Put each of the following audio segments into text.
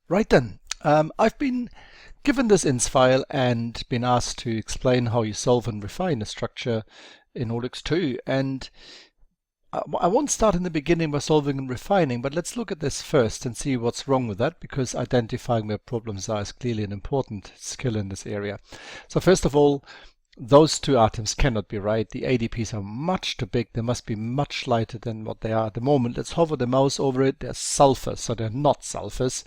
Right then, I've been given this INS file and been asked to explain how you solve and refine a structure in Olex2. And I won't start in the beginning by solving and refining, but let's look at this first and see what's wrong with that, because identifying where problems are is clearly an important skill in this area. So first of all, those two atoms cannot be right. The ADPs are much too big. They must be much lighter than what they are at the moment. Let's hover the mouse over it. They're sulfurs, so they're not sulfurs.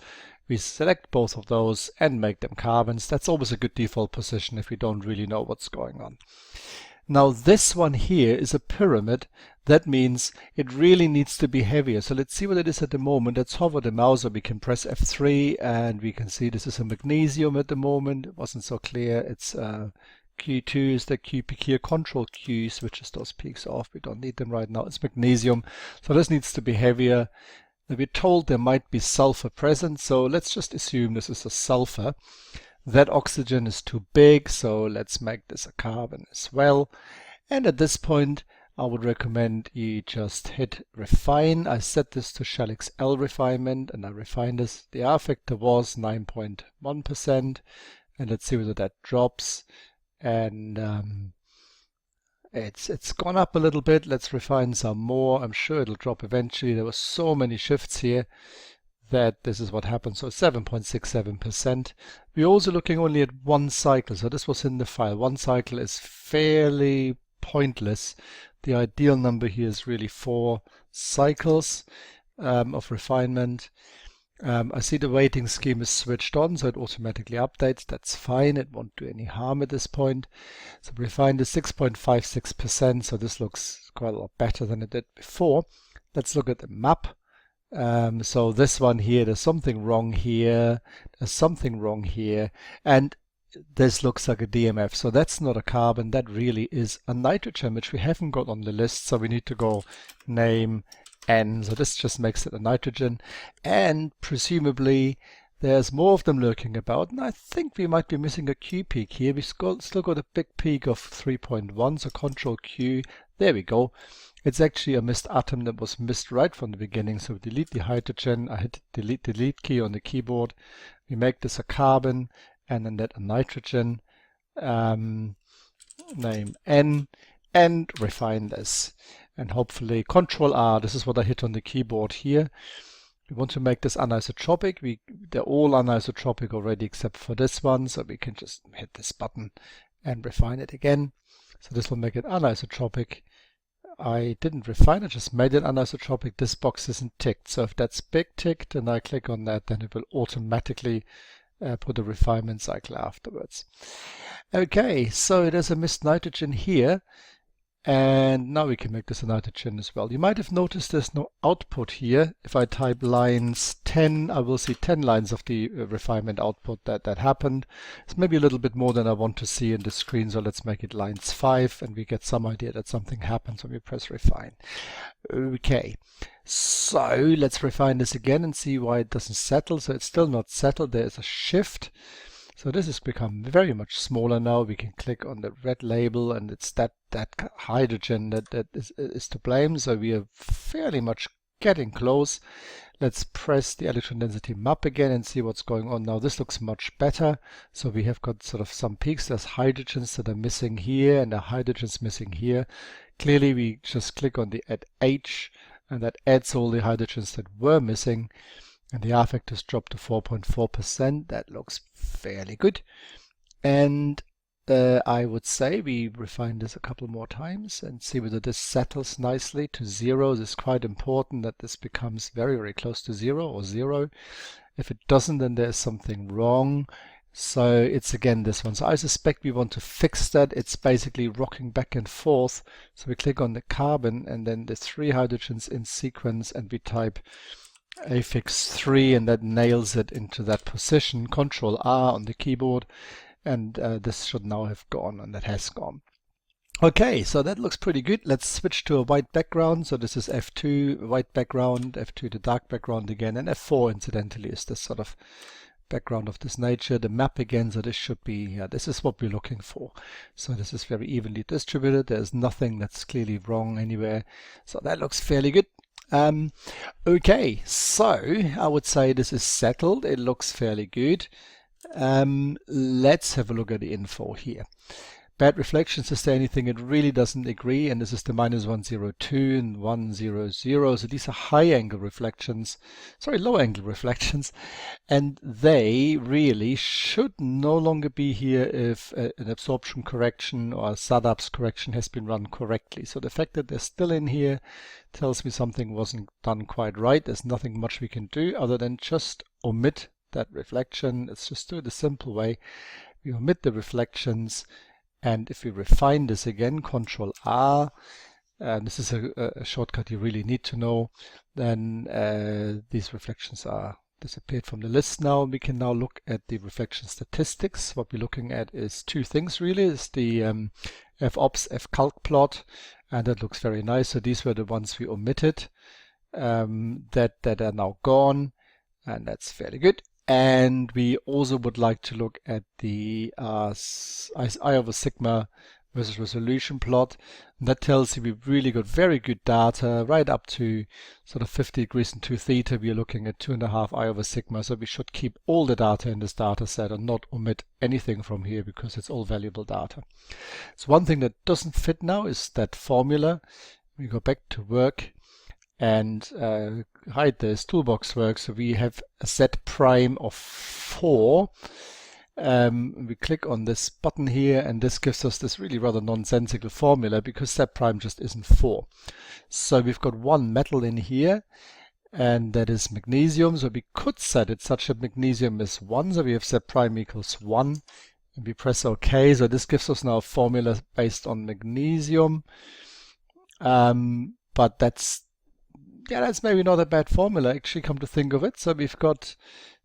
We select both of those and make them carbons. That's always a good default position if we don't really know what's going on. Now this one here is a pyramid. That means it really needs to be heavier. So let's see what it is at the moment. Let's hover the mouse, or we can press F3 and we can see this is a magnesium at the moment. It wasn't so clear. It's Q2 is the Q peak here. Control Q switches those peaks off. We don't need them right now. It's magnesium. So this needs to be heavier. Now we're told there might be sulfur present. So let's just assume this is a sulfur. That oxygen is too big, so let's make this a carbon as well. And at this point, I would recommend you just hit refine. I set this to shell XL refinement, and I refine this. The R factor was 9.1%, and let's see whether that drops. And it's gone up a little bit. Let's refine some more. I'm sure it'll drop eventually. There were so many shifts here that this is what happened. So 7.67%. We're also looking only at one cycle. So this was in the file. One cycle is fairly pointless. The ideal number here is really 4 cycles of refinement. I see the weighting scheme is switched on, so it automatically updates. That's fine. It won't do any harm at this point. So refined is 6.56%. So this looks quite a lot better than it did before. Let's look at the map. So this one here, there's something wrong here, there's something wrong here, and this looks like a DMF. So that's not a carbon, that really is a nitrogen, which we haven't got on the list. So we need to go name N. So this just makes it a nitrogen, and presumably there's more of them lurking about. And I think we might be missing a Q peak here. We've still got a big peak of 3.1, so Control Q, there we go. It's actually a missed atom that was missed right from the beginning. So we delete the hydrogen. I hit the delete key on the keyboard. We make this a carbon and then that a nitrogen. Name N and refine this. And hopefully Control R, this is what I hit on the keyboard here. We want to make this anisotropic. They're all anisotropic already except for this one. So we can just hit this button and refine it again. So this will make it anisotropic. I didn't refine it, just made it anisotropic. This box isn't ticked. So if that's big ticked and I click on that, then it will automatically put a refinement cycle afterwards. Okay, so there's a missed nitrogen here. And now we can make this a nitrogen as well. You might have noticed there's no output here. If I type lines 10, I will see 10 lines of the refinement output that happened. It's maybe a little bit more than I want to see in the screen, so let's make it lines 5 and we get some idea that something happens when we press refine. Okay, so let's refine this again and see why it doesn't settle. So it's still not settled. There is a shift. So this has become very much smaller now. We can click on the red label and it's that hydrogen that is to blame. So we are fairly much getting close. Let's press the electron density map again and see what's going on now. This looks much better. So we have got sort of some peaks. There's hydrogens that are missing here and the hydrogens missing here. Clearly we just click on the add H and that adds all the hydrogens that were missing. And the R factors dropped to 4.4%. That looks fairly good. And I would say we refine this a couple more times and see whether this settles nicely to 0. It's quite important that this becomes very, very close to 0 or 0. If it doesn't, then there's something wrong. So it's again this one. So I suspect we want to fix that. It's basically rocking back and forth. So we click on the carbon and then the 3 hydrogens in sequence and we type affix 3 and that nails it into that position. Control R on the keyboard and this should now have gone, and that has gone. Okay, so that looks pretty good. Let's switch to a white background. So this is F2 white background, F2 the dark background again, and F4 incidentally is this sort of background of this nature. The map again, so this should be, this is what we're looking for. So this is very evenly distributed. There's nothing that's clearly wrong anywhere. So that looks fairly good. Okay, so I would say this is settled. It looks fairly good. Let's have a look at the info here. Bad reflections, is there anything it really doesn't agree? And this is the -102 and 100. So these are high angle reflections, sorry, low angle reflections. And they really should no longer be here if an absorption correction or a SADAPS correction has been run correctly. So the fact that they're still in here tells me something wasn't done quite right. There's nothing much we can do other than just omit that reflection. Let's just do it the simple way. We omit the reflections. And if we refine this again, Control R, and this is a shortcut you really need to know, then these reflections are disappeared from the list now. We can now look at the reflection statistics. What we're looking at is two things really. It's the FOPS, FCalc plot, and that looks very nice. So these were the ones we omitted that are now gone, and that's fairly good. And we also would like to look at the I over sigma versus resolution plot. And that tells you we've really got very good data right up to sort of 50 degrees and 2 theta. We are looking at 2.5 I over sigma. So we should keep all the data in this data set and not omit anything from here because it's all valuable data. So one thing that doesn't fit now is that formula. We go back to work and hide this toolbox work. So we have a Z prime of 4. We click on this button here, and this gives us this really rather nonsensical formula because Z prime just isn't 4. So we've got one metal in here, and that is magnesium. So we could set it such that magnesium is 1. So we have Z prime equals 1. And we press OK. So this gives us now a formula based on magnesium. But that's maybe not a bad formula, actually, come to think of it. So we've got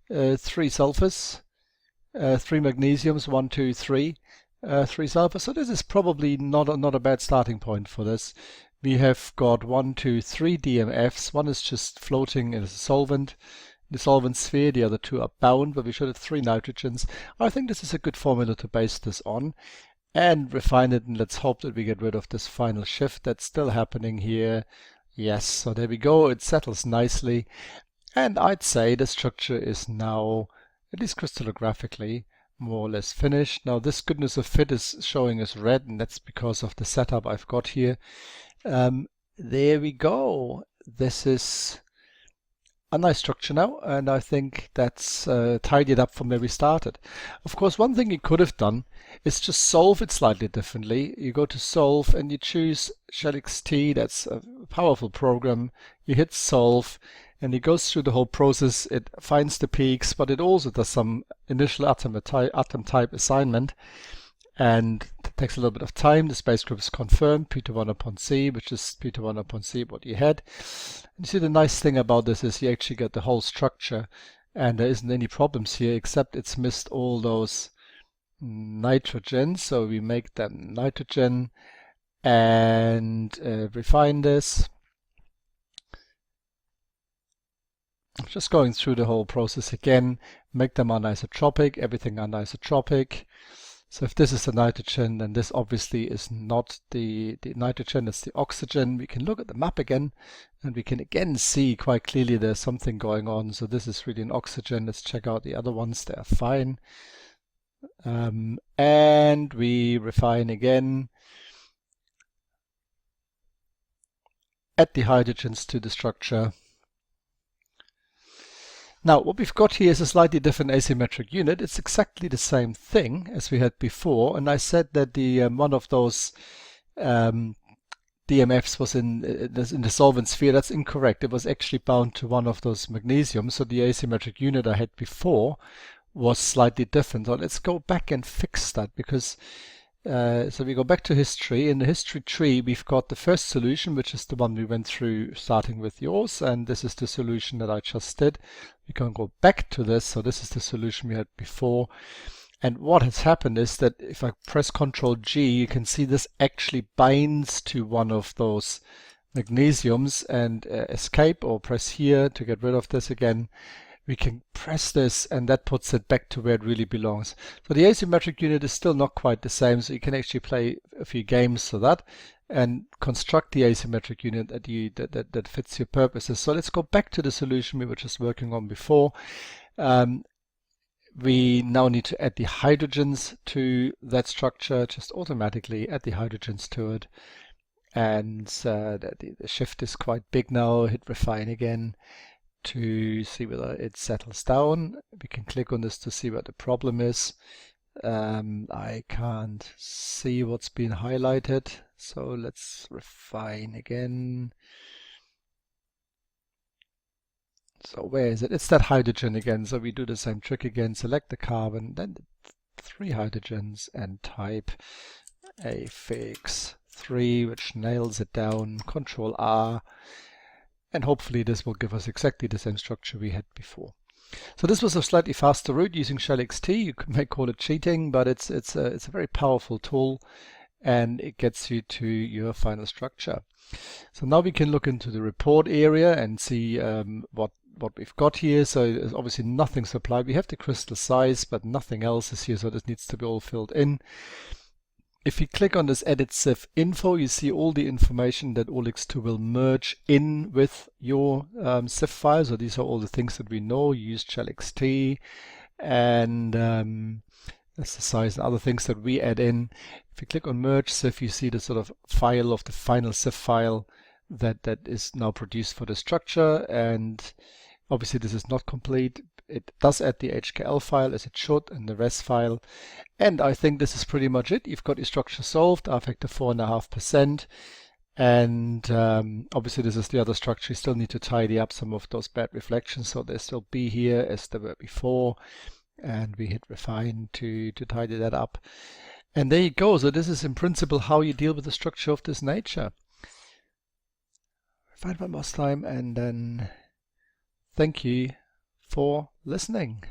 3 sulfurs, 3 magnesiums, 1, 2, 3, 3 sulfurs. So this is probably not a bad starting point for this. We have got 1, 2, 3 DMFs. One is just floating as a solvent, the solvent sphere. The other 2 are bound, but we should have 3 nitrogens. I think this is a good formula to base this on and refine it. And let's hope that we get rid of this final shift that's still happening here. Yes, so there we go. It settles nicely. And I'd say the structure is now, at least crystallographically, more or less finished. Now this goodness of fit is showing as red, and that's because of the setup I've got here. There we go. This is a nice structure now, and I think that's tidied up from where we started. Of course, one thing you could have done is just solve it slightly differently. You go to solve and you choose Olex2. That's a powerful program. You hit solve and it goes through the whole process. It finds the peaks, but it also does some initial atom type assignment, and it takes a little bit of time. The space group is confirmed, P21 upon C, which is P21 upon C, what you had. And you see the nice thing about this is you actually get the whole structure, and there isn't any problems here, except it's missed all those nitrogen. So we make them nitrogen and refine this. Just going through the whole process again, make them anisotropic, everything anisotropic. So if this is the nitrogen, then this obviously is not the nitrogen, it's the oxygen. We can look at the map again, and we can again see quite clearly there's something going on. So this is really an oxygen. Let's check out the other ones. They're fine. And we refine again. Add the hydrogens to the structure. Now, what we've got here is a slightly different asymmetric unit. It's exactly the same thing as we had before, and I said that the one of those DMFs was in the solvent sphere. That's incorrect. It was actually bound to one of those magnesiums, so the asymmetric unit I had before was slightly different. So let's go back and fix that, because so we go back to history. In the history tree, we've got the first solution, which is the one we went through starting with yours, and this is the solution that I just did. We can go back to this. So this is the solution we had before. And what has happened is that if I press Ctrl G, you can see this actually binds to one of those magnesiums, and escape or press here to get rid of this again. We can press this and that puts it back to where it really belongs. So the asymmetric unit is still not quite the same, so you can actually play a few games for that. and construct the asymmetric unit that fits your purposes. So let's go back to the solution we were just working on before. We now need to add the hydrogens to that structure, just automatically add the hydrogens to it. And the shift is quite big now. Hit refine again to see whether it settles down. We can click on this to see what the problem is. I can't see what's been highlighted, so let's refine again. So where is it? It's that hydrogen again. So we do the same trick again. Select the carbon, then the 3 hydrogens, and type affix 3, which nails it down. Control R, and hopefully this will give us exactly the same structure we had before. So this was a slightly faster route using Olex2. You may call it cheating, but it's a very powerful tool, and it gets you to your final structure. So now we can look into the report area and see what we've got here. So there's obviously nothing supplied. We have the crystal size, but nothing else is here, so this needs to be all filled in. If you click on this Edit CIF Info, you see all the information that Olex2 will merge in with your CIF file. So these are all the things that we know. You use Olex2, and that's the size and other things that we add in. If you click on Merge CIF, you see the sort of file of the final CIF file that is now produced for the structure. And obviously this is not complete. It does add the HKL file as it should, and the res file. And I think this is pretty much it. You've got your structure solved, R factor 4.5%. And obviously this is the other structure. You still need to tidy up some of those bad reflections, so they still be here as they were before. And we hit refine to tidy that up. And there you go. So this is in principle how you deal with a structure of this nature. Refine one more time, and then thank you for listening.